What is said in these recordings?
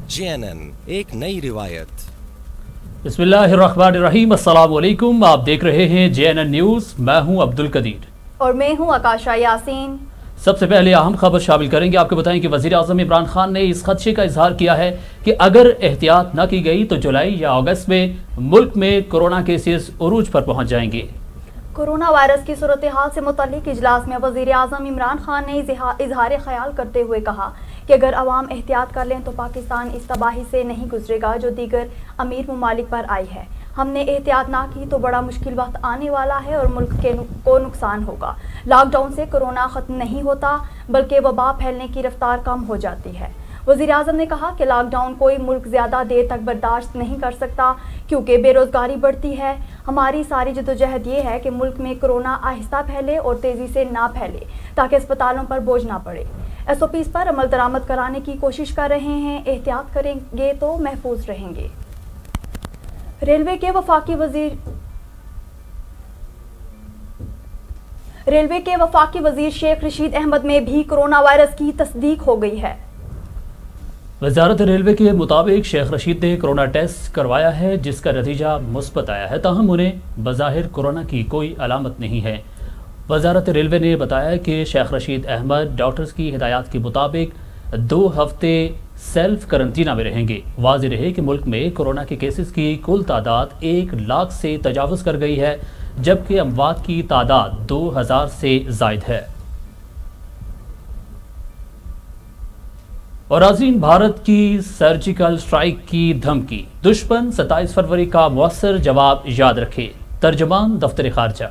JNN एक नई रिवायत। बिस्मिल्लाहिर्रहमानिर्रहीम, अस्सलाम वालेकुम। आप देख रहे हैं JNN न्यूज़। मैं हूं अब्दुल कदीर और मैं हूं आकाशा यासीन। सबसे पहले अहम खबर शामिल करेंगे। आपको बताएं कि वज़ीर आज़म इमरान खान ने इस खदशे का इजहार किया है कि अगर एहतियात न की गई तो जुलाई या अगस्त में मुल्क में कोरोना केसेस उरूज पर पहुंच जाएंगे। कोरोना वायरस की सूरत हाल से मुतल्लिक इजलास में वज़ीर आज़म इमरान खान ने इजहार ख्याल करते हुए कहा कि अगर अवाम एहतियात कर लें तो पाकिस्तान इस तबाही से नहीं गुजरेगा जो दीगर अमीर ममालिक पर आई है। हमने एहतियात ना की तो बड़ा मुश्किल वक्त आने वाला है और मुल्क को नुकसान होगा। लॉकडाउन से कोरोना ख़त्म नहीं होता बल्कि वबा फैलने की रफ्तार कम हो जाती है। वज़ीर आज़म ने कहा कि लॉकडाउन कोई मुल्क ज़्यादा देर तक बर्दाश्त नहीं कर सकता क्योंकि बेरोज़गारी बढ़ती है। हमारी सारी जदोजहद ये है कि मुल्क में कोरोना आहिस्ता फैले और तेज़ी से ना फैले ताकि अस्पतालों पर बोझ ना पड़े। SOPs पर अमल दरामद कराने की कोशिश कर रहे हैं। एहतियात करेंगे तो महफूज रहेंगे। रेलवे के वफाकी वज़ीर शेख रशीद अहमद में भी कोरोना वायरस की तस्दीक हो गई है। वजारत रेलवे के मुताबिक शेख रशीद ने कोरोना टेस्ट करवाया है जिसका नतीजा मुस्बत आया है, ताहम उन्हें बज़ाहिर कोरोना की कोई अलामत नहीं है। वजारत रेलवे ने बताया कि शेख रशीद अहमद डॉक्टर्स की हिदायत के मुताबिक 2 हफ्ते सेल्फ करंटीना में रहेंगे। वाज़ेह रहे कि मुल्क में कोरोना के केसेस की कुल तादाद 1 लाख से तजावुज़ कर गई है जबकि अमवात की तादाद 2000 से ज़ायद है। और नाज़रीन, भारत की सर्जिकल स्ट्राइक की धमकी, दुश्मन 27 फरवरी का मौसर जवाब याद रखे। तर्जमान दफ्तर खारजा।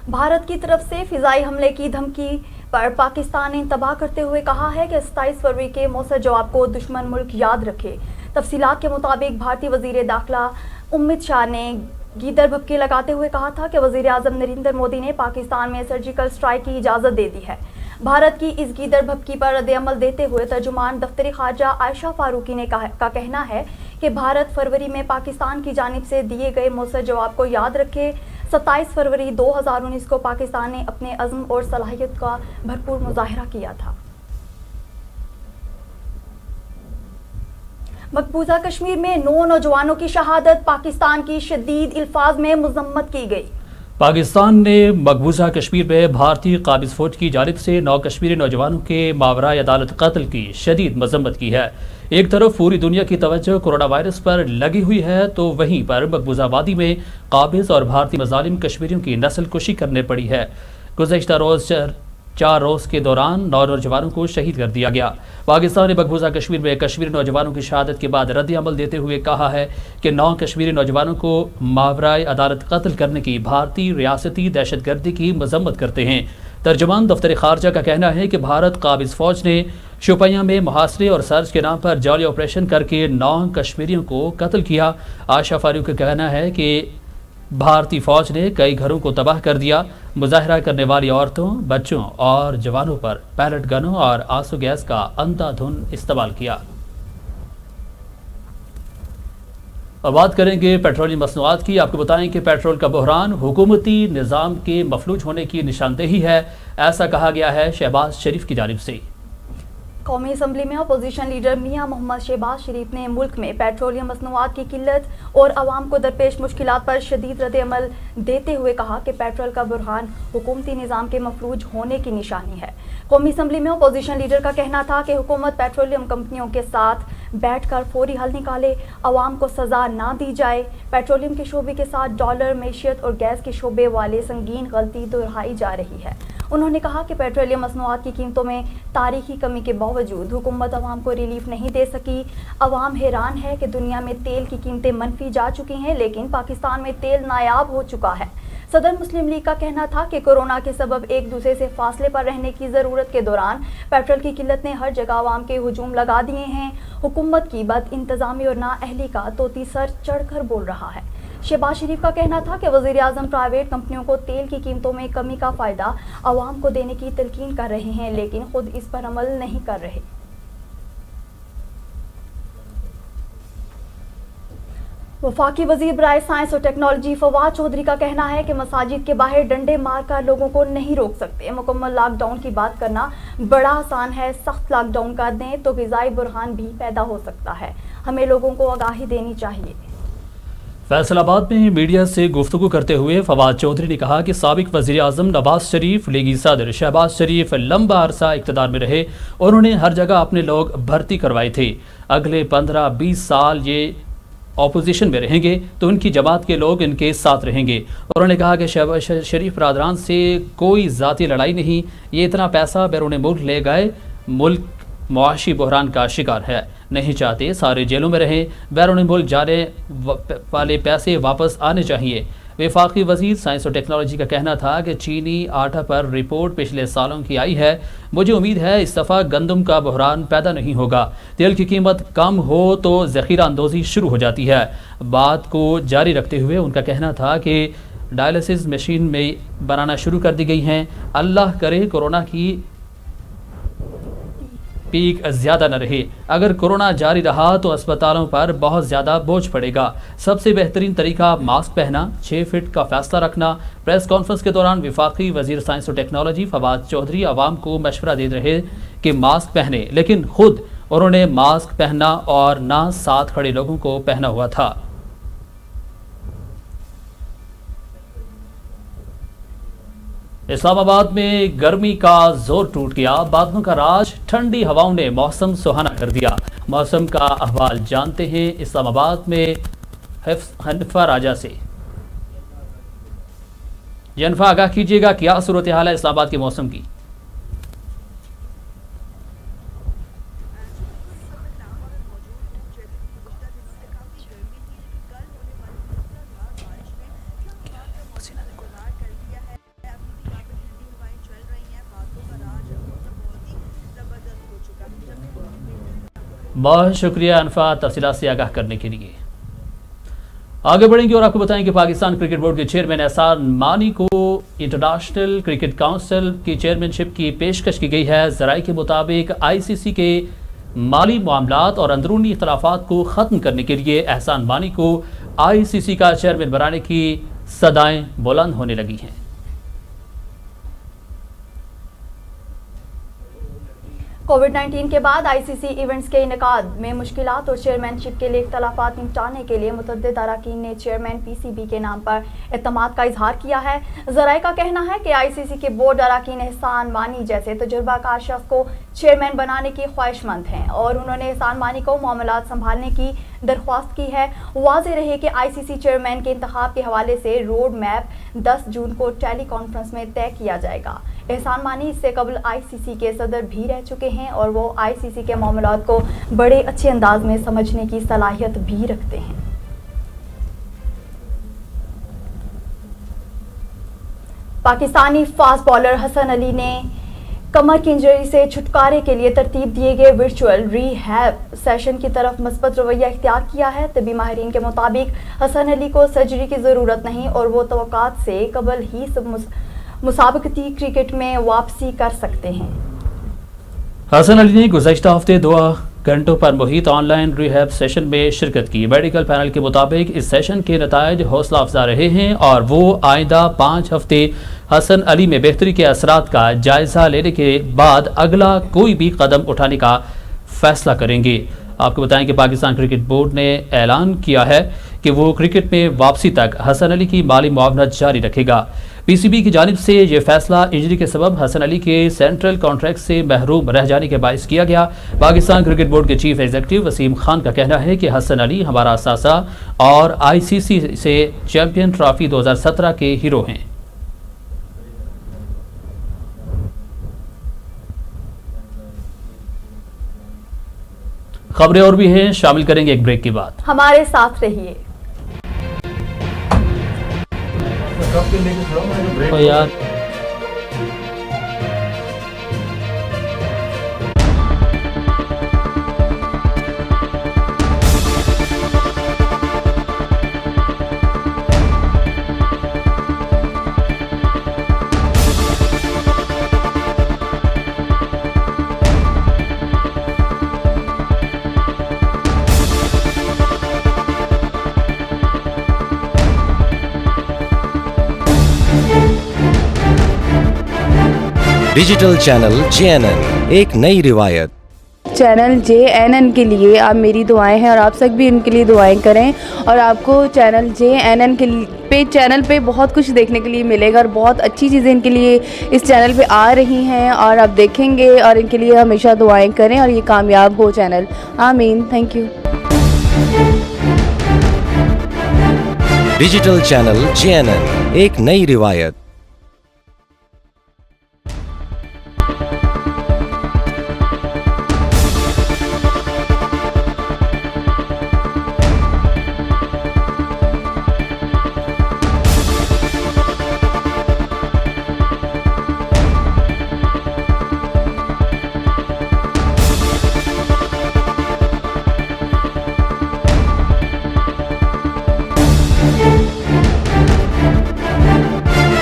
भारत की तरफ से फिजाई हमले की धमकी पर पाकिस्तान ने तबाह करते हुए कहा है कि 27 फरवरी के मौसर जवाब को दुश्मन मुल्क याद रखे। तफसीलात के मुताबिक भारतीय वज़ीर दाखिला अमित शाह ने गीदड़ भपके लगाते हुए कहा था कि वज़ीर आज़म नरेंद्र मोदी ने पाकिस्तान में सर्जिकल स्ट्राइक की इजाज़त दे दी है। भारत की इस गीदड़ भपकी पर रद्द-ए-अमल देते हुए तर्जुमान दफ्तर खारजा आयशा फारूकी ने का कहना है कि भारत फरवरी में पाकिस्तान की जानिब से दिए गए मौसर जवाब को याद रखे। 27 फरवरी 2019 को पाकिस्तान ने अपने अज़्म और सलाहियत का भरपूर मुज़ाहिरा किया था। मकबूजा कश्मीर में 9 नौजवानों की शहादत, पाकिस्तान की शदीद अल्फाज में मज़म्मत की गई। पाकिस्तान ने मकबूजा कश्मीर में भारतीय काबिज़ फौज की जानिब से 9 कश्मीरी नौजवानों के मावराए अदालत कत्ल की शदीद मज़म्मत की है। एक तरफ पूरी दुनिया की तवज्जो कोरोना वायरस पर लगी हुई है तो वहीं पर मकबूजा वादी में काबिज़ और भारतीय मज़ालिम कश्मीरियों की नस्ल कुशी करने पड़ी है। गुज़श्ता रोज़ 4 रोज़ के दौरान 9 नौजवानों को शहीद कर दिया गया। पाकिस्तान ने मकबूजा कश्मीर में कश्मीरी नौजवानों की शहादत के बाद रद्द-ए-अमल देते हुए कहा है कि 9 कश्मीरी नौजवानों को मावराए अदालत कत्ल करने की भारतीय रियासती दहशतगर्दी की मजम्मत करते हैं। तर्जुमान दफ्तर खारजा का कहना है कि भारत काबिज़ फौज ने शोपियां में मुहासरे और सर्च के नाम पर जाली ऑपरेशन करके 9 कश्मीरियों को कत्ल किया। आयशा फारूक का कहना है कि भारतीय फौज ने कई घरों को तबाह कर दिया। मुजाहरा करने वाली औरतों, बच्चों और जवानों पर पैलेट गनों और आंसू गैस का अंधाधुन इस्तेमाल किया। अब बात करेंगे पेट्रोलियम मसनूआत की। आपको बताएं कि पेट्रोल का बहरान हुकूमती निज़ाम के मफलूज होने की निशानदेही है, ऐसा कहा गया है शहबाज शरीफ की जानिब से। कौमी असम्बली में अपोजिशन लीडर मियां मोहम्मद शहबाज शरीफ ने मुल्क में पेट्रोलियम मसनूआत की किल्लत और आवाम को दरपेश मुश्किलात पर शदीद रद्द-ए-अमल देते हुए कहा कि पेट्रोल का बुरहान हुकूमती निज़ाम के मफलूज होने की निशानी है। कौमी असम्बली में अपोजिशन लीडर का कहना था कि हुकूमत पेट्रोलियम कंपनियों के साथ बैठकर फौरी हल निकाले, आवाम को सज़ा ना दी जाए। पेट्रोलियम के शोबे के साथ डॉलर, मैशियत और गैस के शोबे वाले संगीन गलती दोहराई जा रही है। उन्होंने कहा कि पेट्रोलियम मसनूआत की कीमतों में तारीखी कमी के बावजूद हुकूमत आवाम को रिलीफ नहीं दे सकी। आवाम हैरान है कि दुनिया में तेल की कीमतें मनफी जा चुकी हैं लेकिन पाकिस्तान में तेल नायाब हो चुका है। सदर मुस्लिम लीग का कहना था कि कोरोना के सबब एक दूसरे से फासले पर रहने की ज़रूरत के दौरान पेट्रोल की किल्लत ने हर जगह आवाम के हुजूम लगा दिए हैं। हुकूमत की बद इंतज़ामी और नाअहली का तोती सर चढ़कर बोल रहा है। शहबाज शरीफ का कहना था कि वज़ीर आज़म प्राइवेट कंपनियों को तेल की कीमतों में कमी का फ़ायदा आवाम को देने की तलकीन कर रहे हैं लेकिन खुद इस पर अमल नहीं कर रहे। वफाकी वजीर बराए साइंस और टेक्नोलॉजी फवाद चौधरी का कहना है कि मसाजिद के बाहर डंडे मार कर लोगों को नहीं रोक सकते। मुकम्मल लॉकडाउन की बात करना बड़ा आसान है, सख्त लॉकडाउन कर दें तो ग़िज़ाई बुरहान भी पैदा हो सकता है। हमें लोगों को आगाही देनी चाहिए। फैसलाबाद में मीडिया से गुफ्तगू करते हुए फवाद चौधरी ने कहा कि साबिक वज़ीर आज़म नवाज शरीफ, लीगी सदर शहबाज शरीफ लंबा अरसा इक़्तिदार में रहे। उन्होंने हर जगह अपने लोग भर्ती करवाए थे। अगले 15-20 साल ये अपोजिशन में रहेंगे तो उनकी जमात के लोग इनके साथ रहेंगे। उन्होंने कहा कि शहबाज शरीफ बरादरान से कोई ज़ाती लड़ाई नहीं, ये इतना पैसा बैरून मुल्क ले गए, मुल्क मुआशी बहरान का शिकार है, नहीं चाहते सारे जेलों में रहें, बैरून मुल्क जाने वाले पैसे वापस आने चाहिए। वफाकी वज़ीर साइंस और टेक्नोलॉजी का कहना था कि चीनी आटा पर रिपोर्ट पिछले सालों की आई है, मुझे उम्मीद है इस दफ़ा गंदम का बहरान पैदा नहीं होगा। तेल की कीमत कम हो तो ज़ख़ीरा अंदोज़ी शुरू हो जाती है। बात को जारी रखते हुए उनका कहना था कि डायलिसिस मशीन में बनाना शुरू कर दी गई हैं। अल्लाह करे कोरोना की पीक ज़्यादा न रहे। अगर कोरोना जारी रहा तो अस्पतालों पर बहुत ज़्यादा बोझ पड़ेगा। सबसे बेहतरीन तरीका मास्क पहना, 6 फीट का फैसला रखना। प्रेस कॉन्फ्रेंस के दौरान वफाकी वज़ीर साइंस और टेक्नोलॉजी फवाद चौधरी आवाम को मशवरा दे रहे कि मास्क पहने, लेकिन खुद उन्होंने मास्क पहना और ना साथ खड़े लोगों को पहना हुआ था। इस्लामाबाद में गर्मी का जोर टूट गया, बादलों का राज, ठंडी हवाओं ने मौसम सुहाना कर दिया। मौसम का अहवाल जानते हैं इस्लामाबाद में हनफा राजा से। जनफा आगाह कीजिएगा, क्या सूरत हाल है इस्लामाबाद के मौसम की? बहुत शुक्रिया अनफा तफसीलात से आगाह करने के लिए। आगे बढ़ेंगे और आपको बताएं कि पाकिस्तान क्रिकेट बोर्ड के चेयरमैन एहसान मानी को इंटरनेशनल क्रिकेट काउंसिल की चेयरमैनशिप की पेशकश की गई है। ज़राए के मुताबिक आईसीसी के माली मामलात और अंदरूनी इख्तलाफात को ख़त्म करने के लिए एहसान मानी को आईसीसी का चेयरमैन बनाने की सदाएं बुलंद होने लगी हैं। कोविड-19 के बाद आईसीसी इवेंट्स के इनेकाद में मुश्किलात और चेयरमैनशिप के लिए इख्तलाफात निपटाने के लिए मुतअद्दिद अरकान ने चेयरमैन पीसीबी के नाम पर एतमाद का इजहार किया है। ज़राए का कहना है कि आईसीसी के बोर्ड अरकान एहसान मानी जैसे तजुर्बाकार शख्स को चेयरमैन बनाने की ख्वाहिशमंद हैं और उन्होंने एहसान मानी को मामलात संभालने की दरख्वास्त की है। वाज़ेह रहे कि आईसीसी चेयरमैन के इंतखाब के हवाले से रोड मैप 10 जून को टेली कॉन्फ्रेंस में तय किया जाएगा। एहसान मानी इससे कबल आईसीसी के सदर भी रह चुके हैं और वो आईसीसी के मामलात को बड़े अच्छे अंदाज में समझने की सलाहियत भी रखते हैं। पाकिस्तानी फास्ट बॉलर हसन अली ने कमर की इंजरी से छुटकारे के लिए तरतीब दिए गए वर्चुअल रिहैब सेशन की तरफ मस्बत रवैया इख्तियार किया है। तबी माहिरीन के मुताबिक हसन अली को सर्जरी की ज़रूरत नहीं और वो तवक्कात से कबल ही मुसाबकती क्रिकेट में वापसी कर सकते हैं। हसन अली ने गुज़श्ता हफ्ते 2 घंटों पर मुहित ऑनलाइन रिहैब सेशन में शिरकत की। मेडिकल पैनल के मुताबिक इस सेशन के नताइज हौसला अफजा रहे हैं और वो आइंदा 5 हफ्ते हसन अली में बेहतरी के असरात का जायजा लेने के बाद अगला कोई भी कदम उठाने का फैसला करेंगे। आपको बताएं कि पाकिस्तान क्रिकेट बोर्ड ने ऐलान किया है कि वो क्रिकेट में वापसी तक हसन अली की माली मुआवनत जारी रखेगा। पीसीबी की जानिब से यह फैसला इंजरी के सबब हसन अली के सेंट्रल कॉन्ट्रैक्ट से महरूम रह जाने के बायस किया गया। पाकिस्तान क्रिकेट बोर्ड के चीफ एग्जीक्यूटिव वसीम खान का कहना है कि हसन अली हमारा असासा और आईसीसी से चैंपियन ट्रॉफी 2017 के हीरो हैं। खबरें और भी हैं, शामिल करेंगे एक ब्रेक के बाद। हमारे साथ रहिए। यार डिजिटल चैनल JNN एक नई रिवायत। चैनल JNN के लिए आप मेरी दुआएं हैं और आप सब भी इनके लिए दुआएं करें और आपको चैनल JNN के चैनल पे बहुत कुछ देखने के लिए मिलेगा और बहुत अच्छी चीज़ें इनके लिए इस चैनल पे आ रही हैं और आप देखेंगे और इनके लिए हमेशा दुआएं करें और ये कामयाब हो चैनल। आमीन। Thank you. Digital channel JNN एक नई रिवायत।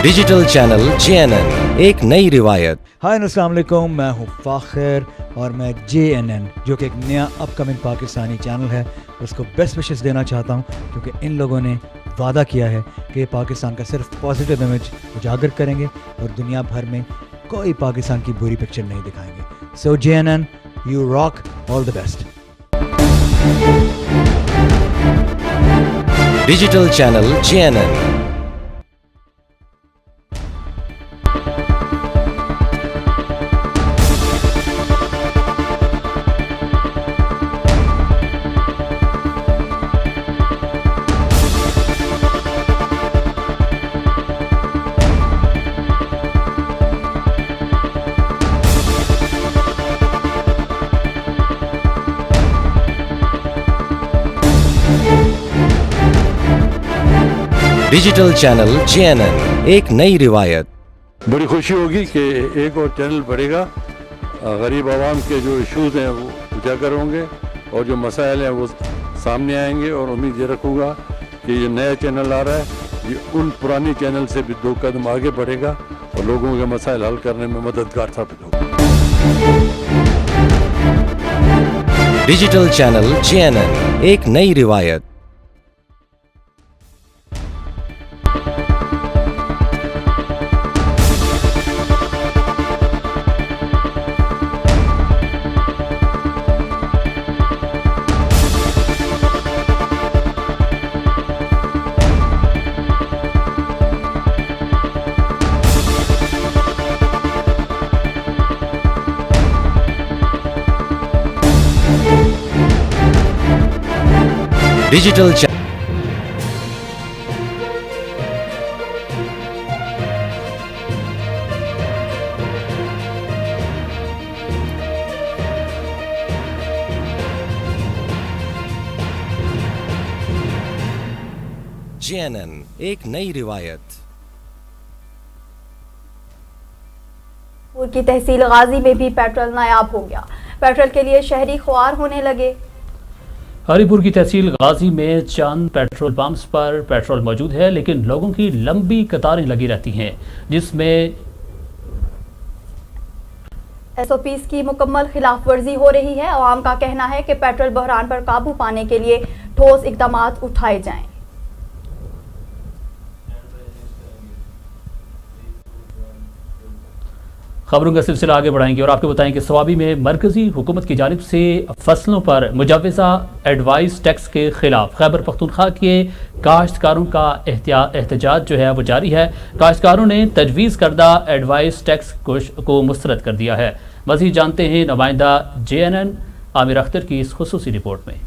डिजिटल चैनल JNN एक नई रिवायत। हाय अस्सलाम वालेकुम, मैं हूँ फ़ाखिर और मैं JNN जो कि एक नया अपकमिंग पाकिस्तानी चैनल है उसको बेस्ट विशेस देना चाहता हूँ क्योंकि इन लोगों ने वादा किया है कि पाकिस्तान का सिर्फ पॉजिटिव इमेज उजागर करेंगे और दुनिया भर में कोई पाकिस्तान की बुरी पिक्चर नहीं दिखाएंगे। सो JNN, you rock, all the best. Digital channel JNN। Digital channel JNN एक नई रिवायत। बड़ी खुशी होगी कि एक और चैनल बढ़ेगा, गरीब आवाम के जो इश्यूज़ हैं वो उजागर होंगे और जो मसाइल हैं वो सामने आएंगे और उम्मीद ये रखूँगा कि ये नया चैनल आ रहा है ये उन पुरानी चैनल से भी 2 कदम आगे बढ़ेगा और लोगों के मसाइल हल करने में मददगार साबित होगा। डिजिटल चैनल JNN एक नई रिवायत। डिजिटल JNN एक नई रिवायत। की तहसील गाजी में भी पेट्रोल नायाब हो गया। पेट्रोल के लिए शहरी ख्वार होने लगे। हरिपुर की तहसील गाजी में चंद पेट्रोल पंप्स पर पेट्रोल मौजूद है लेकिन लोगों की लंबी कतारें लगी रहती हैं जिसमें SOPs की मुकम्मल खिलाफ वर्जी हो रही है। अवाम का कहना है कि पेट्रोल बहरान पर काबू पाने के लिए ठोस इक़दामात उठाए जाएं। खबरों का सिलसिला आगे बढ़ाएंगे और आपको बताएं कि सवाबी में मरकजी हुकूमत की जानिब से फसलों पर मुजवज़ा एडवाइस टैक्स के खिलाफ खैबर पख्तूनख्वा के काश्तकारों का एहतजाज जो है वो जारी है। काश्तकारों ने तजवीज़ करदा एडवाइस टैक्स को मुस्तरद कर दिया है। मज़ीद जानते हैं नुमाइंदा JNN आमिर अख्तर की इस खुसूसी रिपोर्ट में।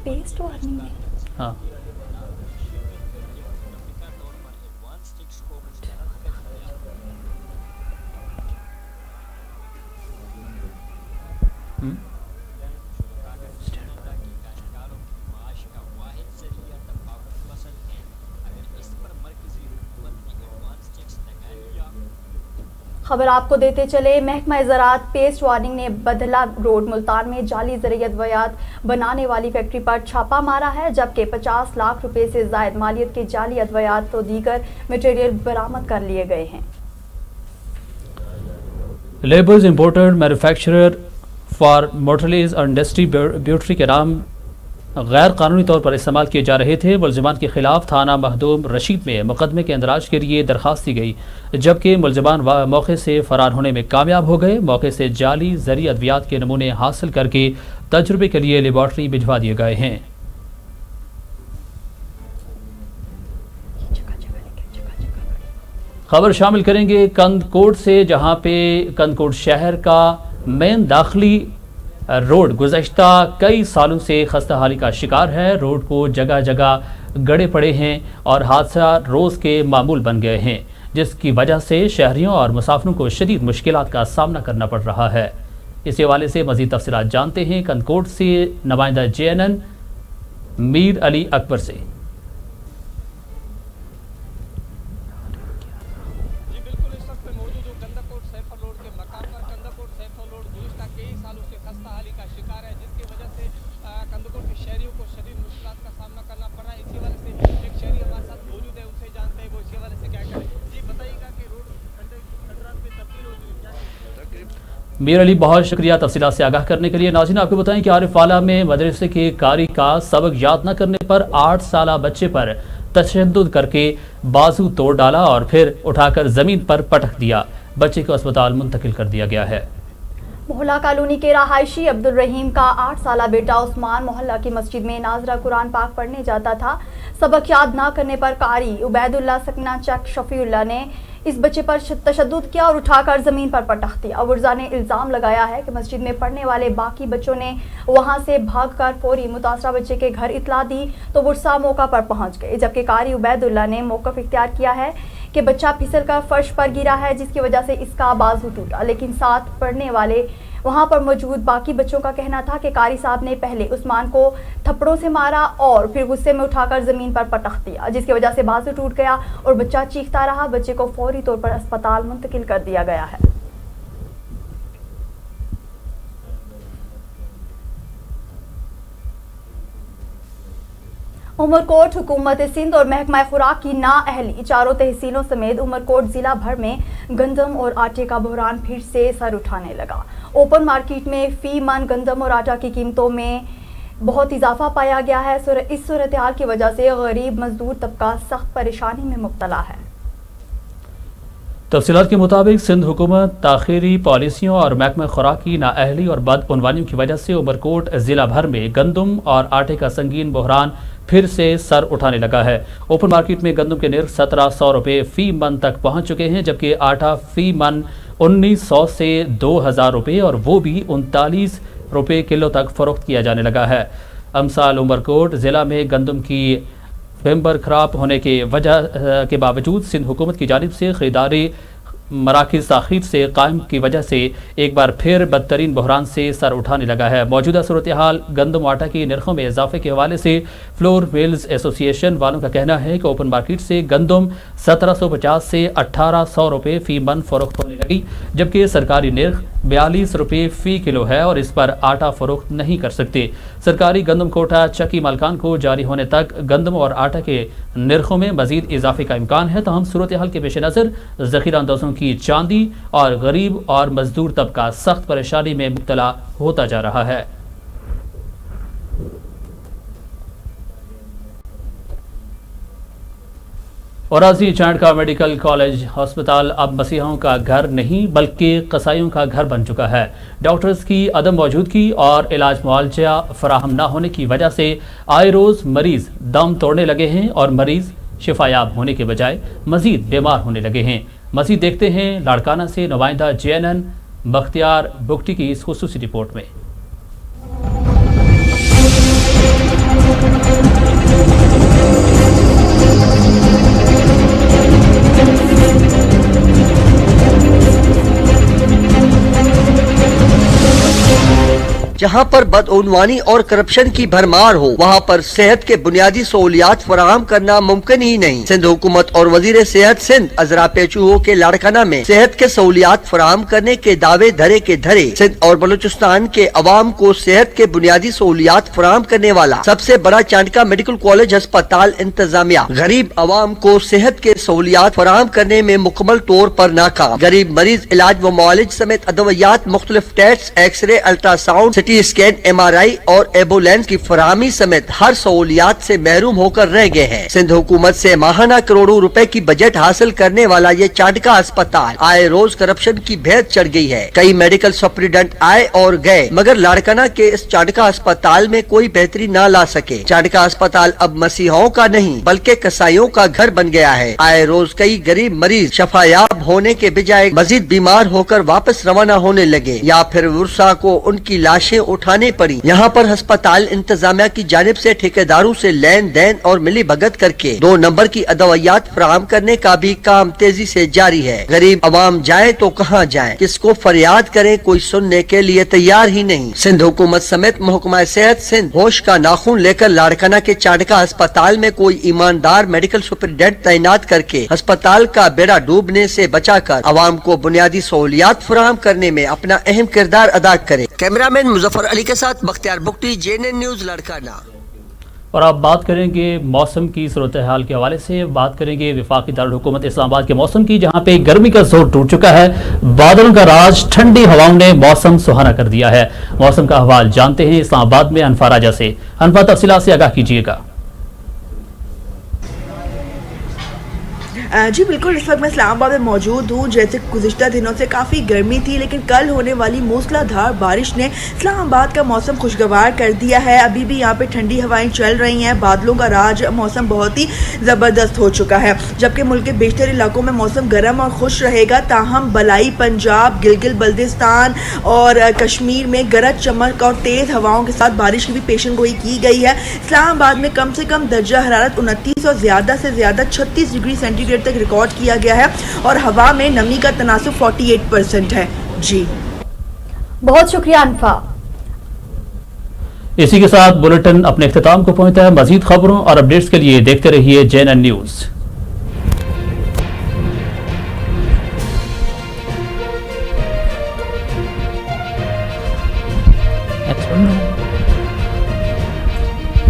पेस्ट वार्निंग में हाँ खबर आपको देते चले, महकमा ज़राअत पेस्ट वार्निंग ने बदला रोड मुल्तान में जाली ज़रियत अद्वियात बनाने वाली फैक्ट्री पर छापा मारा है, जबकि 50 लाख रुपए से ज़ायद मालियत के जाली अद्वियात तो दीगर मटेरियल बरामद कर लिए गए हैं। लेबर्स इंपोर्टर मैन्युफैक्चरर फॉर मोटरलेज और डिस्ट्रीब्यूटरी के नाम गैर कानूनी तौर पर इस्तेमाल किए जा रहे थे। मुलजिमान के खिलाफ थाना मखदूम रशीद में मुकदमे के इंदराज के लिए दरखास्त दी गई, जबकि मुलजिमान मौके से फरार होने में कामयाब हो गए। मौके से जाली जरी अद्वियात के नमूने हासिल करके तजुर्बे के लिए लेबॉर्ट्री भिजवा दिए गए हैं। खबर शामिल करेंगे कंदकोट से, जहां पे कंदकोट शहर का मेन दाखिली रोड गुज़श्ता कई सालों से खस्ता हाली का शिकार है। रोड को जगह जगह गड़े पड़े हैं और हादसा रोज़ के मामूल बन गए हैं, जिसकी वजह से शहरियों और मुसाफिरों को शदीद मुश्किलात का सामना करना पड़ रहा है। इस हवाले से मज़ीद तफसीलात जानते हैं कंदकोट से नुमाइंदा JNN मीर अली अकबर से। मीर अली, बहुत शुक्रिया तफसीलात से आगाह करने के लिए। नाज़रीन, आपको बताएं कि आरिफ वाला में मदरसे के कारी का सबक याद न करने पर 8 साला बच्चे पर तशद्दुद करके बाजू तोड़ डाला और फिर उठाकर ज़मीन पर पटक दिया। बच्चे को अस्पताल मुंतकिल कर दिया गया है। मोहल्ला कॉलोनी के रहायशी अब्दुल रहीम का 8 साला बेटा उस्मान मोहल्ला की मस्जिद में नाजरा कुरान पाक पढ़ने जाता था। सबक याद ना करने पर कारी उबैदुल्ला सकना चक शफीउल्ला ने इस बच्चे पर तशद्दुद किया और उठाकर ज़मीन पर पटक दिया। वर्जा ने इल्ज़ाम लगाया है कि मस्जिद में पढ़ने वाले बाकी बच्चों ने वहां से भागकर फौरी मुतासरा बच्चे के घर इतला दी तो वर्जा मौका पर पहुंच गए, जबकि कारी उबैदुल्ला ने मौक़िफ़ इख्तियार किया है कि बच्चा फिसल कर फर्श पर गिरा है, जिसकी वजह से इसका बाजू टूटा। लेकिन साथ पढ़ने वाले वहां पर मौजूद बाकी बच्चों का कहना था कि कारी साहब ने पहले उस्मान को थप्पड़ों से मारा और फिर गुस्से में उठाकर ज़मीन पर पटक दिया, जिसकी वजह से बाजू टूट गया और बच्चा चीखता रहा। बच्चे को फौरी तौर पर अस्पताल मुंतकिल कर दिया गया है। उमरकोट हुकूमत सिंध और महकमा खुराक की नाअहली चारों तहसीलों समेत उमरकोट जिला भर में गंदम और आटे का बहरान फिर से सर उठाने लगा। ओपन मार्केट में फी मन गंदम और आटा की कीमतों में बहुत इजाफा पाया गया है। इस सूरत हाल की वजह से गरीब मजदूर तबका सख्त परेशानी में मुब्तला है। तफसीलात के मुताबिक सिंध हुकूमत ताखीरी पॉलिसियों और महकमा खुराक की नाअहली और बदउनवानियों की वजह से उमरकोट जिला भर में गंदम और आटे का संगीन बहरान फिर से सर उठाने लगा है। ओपन मार्केट में गंदम के नर्ख 1700 रुपये फी मन तक पहुंच चुके हैं, जबकि आटा फी मन 1900 से 2000 रुपये और वो भी 39 रुपये किलो तक फरोख्त किया जाने लगा है। अमसाल उमरकोट ज़िला में गंदम की पेम्बर खराब होने के वजह के बावजूद सिंध हुकूमत की जानिब से ख़रीदारी मराकिज़ ताख़ीर से कायम की वजह से एक बार फिर बदतरीन बहरान से सर उठाने लगा है। मौजूदा सूरत हाल गंदम आटा की नरखों में इजाफे के हवाले से फ्लोर मिल्स एसोसिएशन वालों का कहना है कि ओपन मार्केट से गंदम 1750 से 1800 रुपये फ़ी मन फरोख्त होने लगी, जबकि सरकारी नर्ख 42 रुपये फ़ी किलो है और इस पर आटा फरोख्त नहीं कर सकते। सरकारी गंदम कोटा चक्की मालकान को जारी होने तक गंदम और आटा के नरखों में मजीद इजाफे का इम्कान है। तमाम सूरत हाल के पेश नज़र ज़ख़ीरा अंदाज़ों की चांदी और गरीब और मजदूर तबका सख्त परेशानी में मुब्तला होता जा रहा है। औराजी चांड का मेडिकल कॉलेज अस्पताल अब मसीहों का घर नहीं बल्कि कसाईयों का घर बन चुका है। डॉक्टर्स की अदम मौजूदगी और इलाज मुआवजा फराहम न होने की वजह से आए रोज़ मरीज दम तोड़ने लगे हैं और मरीज शिफायाब होने के बजाय मजीद बीमार होने लगे हैं। मजीद देखते हैं लाड़काना से नुमाइंदा JNN बख्तियार बुगटी की इस खुसूसी रिपोर्ट में। जहाँ पर बदعنवानी और करप्शन की भरमार हो, वहाँ पर सेहत के बुनियादी सहूलियात फराहम करना मुमकिन ही नहीं। सिंध हुकूमत और वजीर सेहत सिंध अजरा पेचूहो के लाड़काना में सेहत के सहूलियात फराहम करने के दावे धरे के धरे सिंध और बलूचिस्तान के अवाम को सेहत के बुनियादी सहूलियात फराहम करने वाला सबसे बड़ा चांडका मेडिकल कॉलेज अस्पताल इंतजामिया गरीब अवाम को सेहत के सहूलियात फराहम करने में मुकम्मल तौर पर नाकाम। गरीब मरीज इलाज व मुआलिज समेत अदवियात, मुख्तलिफ test, x-ray, ultrasound, CT scan, MRI और एम्बुलेंस की फराहमी समेत हर सहूलियात से महरूम होकर रह गए हैं। सिंध हुकूमत से माहाना करोड़ों रुपए की बजट हासिल करने वाला ये चांडका अस्पताल आए रोज करप्शन की भेद चढ़ गई है। कई मेडिकल सुपरिटेंडेंट आए और गए, मगर लाड़काना के इस चांडका अस्पताल में कोई बेहतरी न ला सके। चांडका अस्पताल अब मसीहों का नहीं बल्कि कसाईयों का घर बन गया है। आए रोज कई गरीब मरीज शफायाब होने के बजाय मजीद बीमार होकर वापस रवाना होने लगे या फिर वर्षा को उनकी लाशें उठाने पड़ी। यहाँ पर अस्पताल इंतजामिया की जानिब से ठेकेदारों से लेन देन और मिली भगत करके 2 नंबर की अदवियात फराहम करने का भी काम तेजी से जारी है। गरीब अवाम जाए तो कहाँ जाए, किसको फरियाद करें, कोई सुनने के लिए तैयार ही नहीं। सिंध हुकूमत समेत महकमा सेहत सिंध होश का नाखून लेकर लाड़काना के चांडका अस्पताल में कोई ईमानदार मेडिकल सुपरिटेंडेंट तैनात करके अस्पताल का बेड़ा डूबने से बचाकर अवाम को बुनियादी सहूलियात फराहम करने में अपना अहम किरदार अदा करे। कैमरामैन मुजफ्फर अली के साथ बख्तियार बुख्ती, JNN न्यूज लाड़काना। और अब बात करेंगे मौसम की सूरत हाल के हवाले से। बात करेंगे वफाकी दारुल हुकूमत इस्लामाबाद के मौसम की, जहां पे गर्मी का जोर टूट चुका है। बादलों का राज, ठंडी हवाओं ने मौसम सुहाना कर दिया है। मौसम का हवाल जानते हैं इस्लामाबाद में अनफा राजा से। अनफा, तफसीलात से आगाह कीजिएगा। जी बिल्कुल, इस वक्त मैं इस्लामाबाद में मौजूद हूँ। जैसे गुज़िश्ता दिनों से काफ़ी गर्मी थी, लेकिन कल होने वाली मूसलाधार बारिश ने इस्लामाबाद का मौसम खुशगवार कर दिया है। अभी भी यहाँ पे ठंडी हवाएं चल रही हैं, बादलों का राज, मौसम बहुत ही ज़बरदस्त हो चुका है। जबकि मुल्क के बेशतर इलाकों में मौसम गर्म और खुश रहेगा, ताहम बलाई पंजाब, गिलगित बल्दिस्तान और कश्मीर में गरज चमक और तेज़ हवाओं के साथ बारिश की भी पेशन गोई की गई है। इस्लामाबाद में कम से कम दर्जा हरारत 29 और ज़्यादा से ज़्यादा 36 डिग्री सेंटीग्रेड तक रिकॉर्ड किया गया है और हवा में नमी का तनासुब 48% है। जी बहुत शुक्रिया अनफा। इसी के साथ बुलेटिन अपने इख्तिताम को पहुंचता है। मजीद खबरों और अपडेट्स के लिए देखते रहिए JNN न्यूज।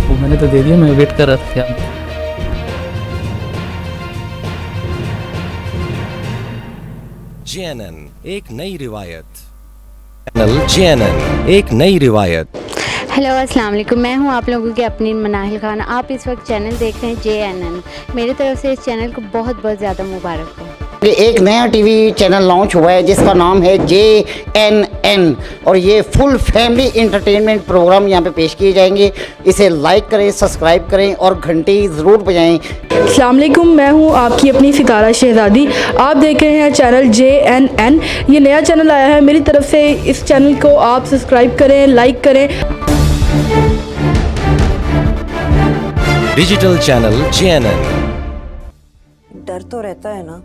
वो मैंने तो दे दिया, मैं वेट कर रहा था। JNN एक नई रिवायत। चैनल JNN एक नई रिवायत। हेलो, अस्सलाम वालेकुम। मैं हूं आप लोगों की अपनी मनाहिल खान। आप इस वक्त चैनल देख रहे हैं JNN। मेरी तरफ से इस चैनल को बहुत बहुत ज़्यादा मुबारक हो। एक नया टीवी चैनल लॉन्च हुआ है जिसका नाम है JNN और ये फुल फैमिली इंटरटेनमेंट प्रोग्राम यहाँ पे पेश किए जाएंगे। इसे लाइक करें, सब्सक्राइब करें और घंटी ज़रूर बजाएं। अस्सलाम वालेकुम, मैं हूँ आपकी अपनी सितारा शहजादी। आप देख रहे हैं चैनल JNN। ये नया चैनल आया है, मेरी तरफ से इस चैनल को आप सब्सक्राइब करें, लाइक करें। Digital channel JNN। डर तो रहता है ना।